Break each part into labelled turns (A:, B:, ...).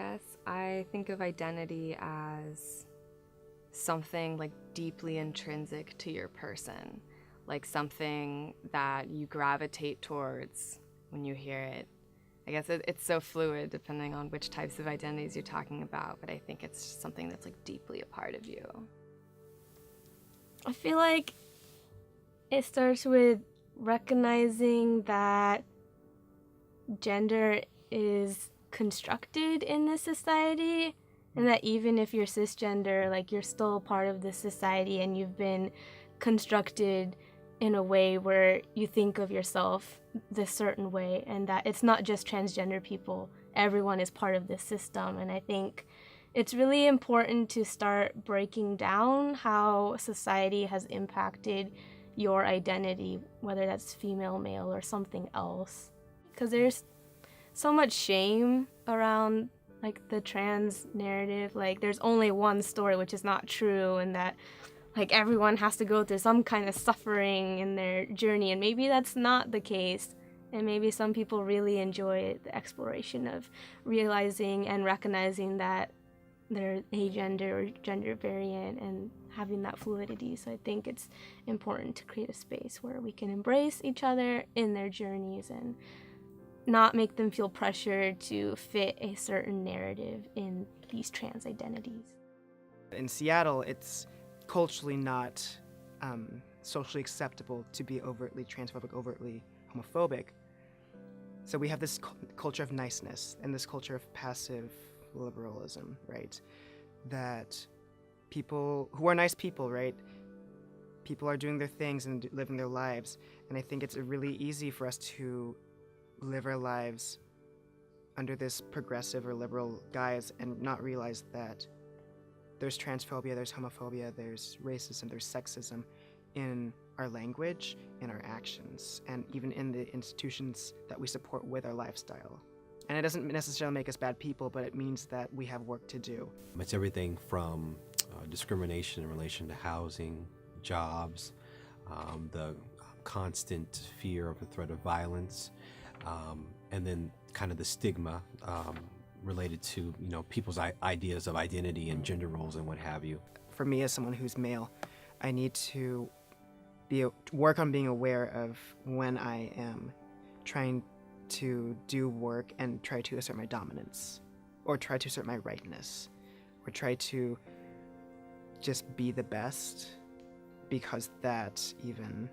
A: guess. I think of identity as something like deeply intrinsic to your person, like something that you gravitate towards when you hear it. I guess it's so fluid depending on which types of identities you're talking about, but I think it's just something that's like deeply a part of you.
B: I feel like it starts with recognizing that gender is constructed in this society, and that even if you're cisgender, like, you're still part of this society and you've been constructed in a way where you think of yourself this certain way, and that it's not just transgender people. Everyone is part of this system, and I think it's really important to start breaking down how society has impacted your identity, whether that's female, male, or something else. Because there's so much shame around like the trans narrative. Like, there's only one story, which is not true, and that like everyone has to go through some kind of suffering in their journey, and maybe that's not the case. And maybe some people really enjoy the exploration of realizing and recognizing that they're agender or gender variant and having that fluidity. So I think it's important to create a space where we can embrace each other in their journeys and not make them feel pressured to fit a certain narrative in these trans identities.
C: In Seattle, it's culturally not socially acceptable to be overtly transphobic, overtly homophobic. So we have this culture of niceness and this culture of passive liberalism, right? That people who are nice people, right? People are doing their things and living their lives. And I think it's really easy for us to live our lives under this progressive or liberal guise and not realize that there's transphobia, there's homophobia, there's racism, there's sexism in our language, in our actions, and even in the institutions that we support with our lifestyle. And it doesn't necessarily make us bad people, but it means that we have work to do.
D: It's everything from discrimination in relation to housing, jobs, the constant fear of the threat of violence, and then kind of the stigma related to, you know, people's ideas of identity and gender roles and what have you.
C: For me, as someone who's male, I need to work on being aware of when I am trying to do work and try to assert my dominance, or try to assert my rightness, or try to just be the best, because that even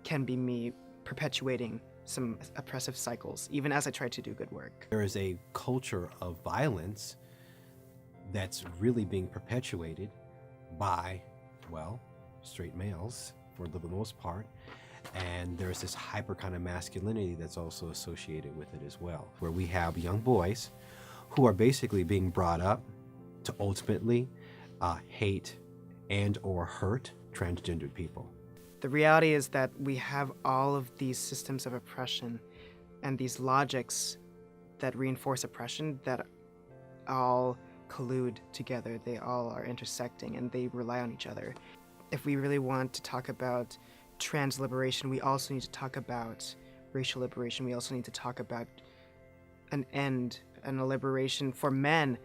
C: can be me perpetuating some oppressive cycles, even as I try to do good work.
D: There is a culture of violence that's really being perpetuated by, well, straight males for the most part. And there's this hyper kind of masculinity that's also associated with it as well, where we have young boys who are basically being brought up to ultimately hate and or hurt transgendered people.
C: The reality is that we have all of these systems of oppression and these logics that reinforce oppression that all collude together. They all are intersecting and they rely on each other. If we really want to talk about trans liberation, we also need to talk about racial liberation. We also need to talk about an end and a liberation for men,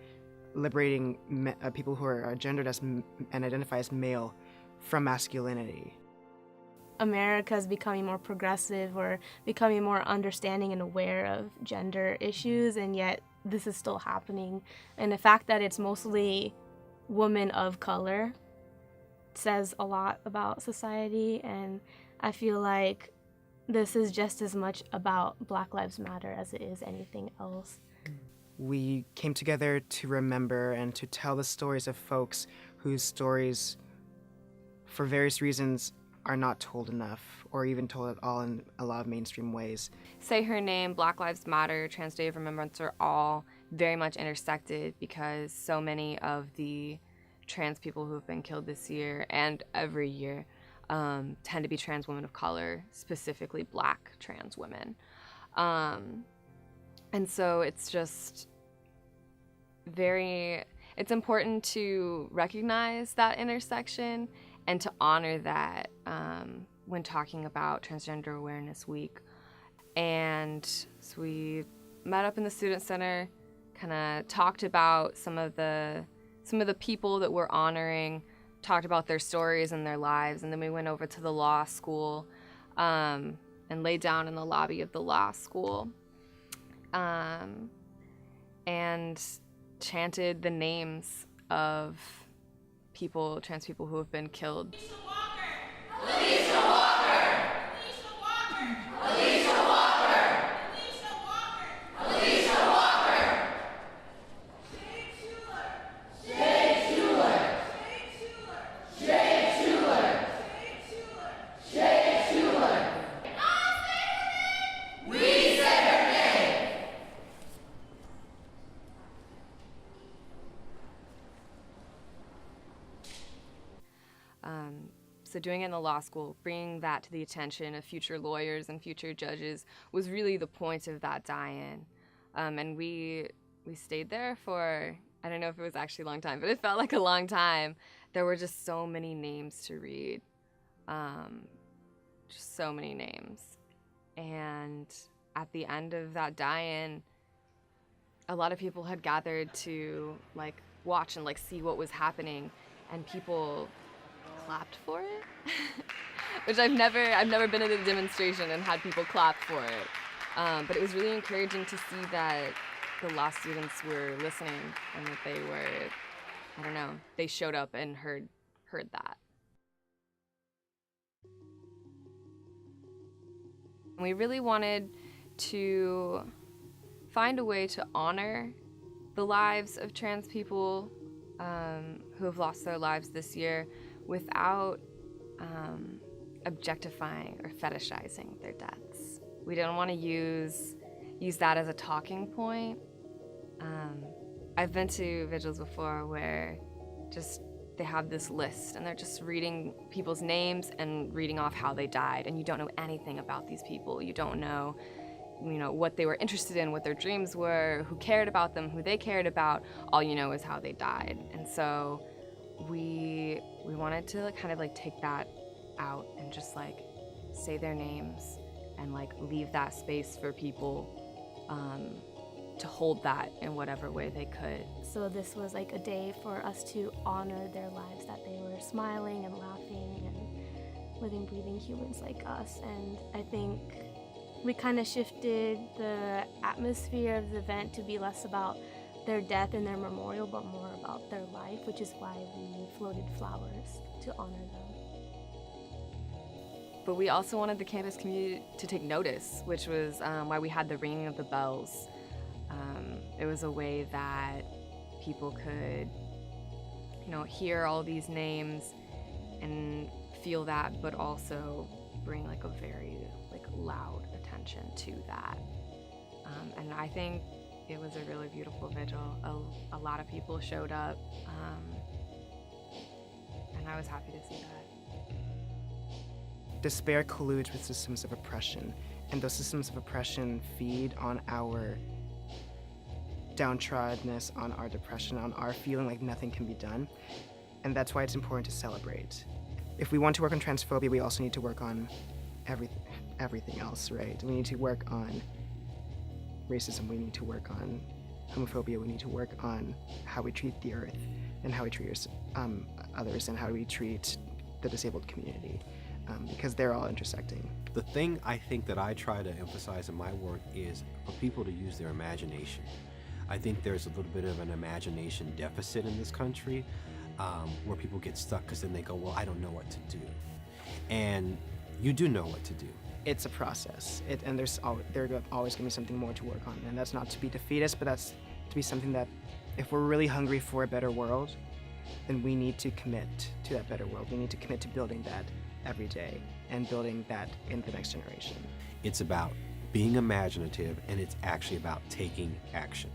C: liberating people who are gendered as and identify as male from masculinity.
B: America is becoming more progressive or becoming more understanding and aware of gender issues, and yet this is still happening. And the fact that it's mostly women of color says a lot about society, and I feel like this is just as much about Black Lives Matter as it is anything else.
C: We came together to remember and to tell the stories of folks whose stories, for various reasons, are not told enough, or even told at all in a lot of mainstream ways.
A: Say Her Name, Black Lives Matter, Trans Day of Remembrance are all very much intersected because so many of the trans people who have been killed this year and every year tend to be trans women of color, specifically Black trans women. And so it's just it's important to recognize that intersection and to honor that when talking about Transgender Awareness Week. And so we met up in the Student Center, kind of talked about some of the people that we're honoring, talked about their stories and their lives, and then we went over to the law school and laid down in the lobby of the law school and chanted the names of people, trans people who have been killed.
E: Alicia Walker! Alicia Walker! Alicia Walker! Alicia Walker! Alicia Walker! Shade Schuler! Shade Schuler! Shade Schuler! Shade Schuler! We said her name!
A: So doing it in the law school, bringing that to the attention of future lawyers and future judges was really the point of that die-in. And we stayed there for, I don't know if it was actually a long time, but it felt like a long time. There were just so many names to read, just so many names. And at the end of that die-in, a lot of people had gathered to like watch and like see what was happening, and people clapped for it, which I've never been at a demonstration and had people clap for it. But it was really encouraging to see that the law students were listening and that they were, I don't know, they showed up and heard that. We really wanted to find a way to honor the lives of trans people who have lost their lives this year without objectifying or fetishizing their deaths. We didn't want to use that as a talking point. I've been to vigils before where just they have this list and they're just reading people's names and reading off how they died, and you don't know anything about these people. You don't know, what they were interested in, what their dreams were, who cared about them, who they cared about. All you know is how they died. And so we wanted to kind of like take that out and just like say their names and like leave that space for people to hold that in whatever way they could.
B: So this was like a day for us to honor their lives, that they were smiling and laughing and living, breathing humans like us. And I think we kind of shifted the atmosphere of the event to be less about their death and their memorial, but more about their life, which is why we floated flowers to honor them.
A: But we also wanted the campus community to take notice, which was why we had the ringing of the bells. It was a way that people could, hear all these names and feel that, but also bring like a very loud attention to that. And I think it was a really beautiful vigil. A lot of people showed up, and I was happy to see that.
C: Despair colludes with systems of oppression, and those systems of oppression feed on our downtroddenness, on our depression, on our feeling like nothing can be done. And that's why it's important to celebrate. If we want to work on transphobia, we also need to work on everything else, right? We need to work on racism, we need to work on homophobia, we need to work on how we treat the earth and how we treat others and how we treat the disabled community, because they're all intersecting.
D: The thing I think that I try to emphasize in my work is for people to use their imagination. I think there's a little bit of an imagination deficit in this country where people get stuck because then they go, well, I don't know what to do. And you do know what to do.
C: It's a process, and there's always going to be something more to work on, and that's not to be defeatist, but that's to be something that if we're really hungry for a better world, then we need to commit to that better world. We need to commit to building that every day and building that in the next generation.
D: It's about being imaginative, and it's actually about taking action.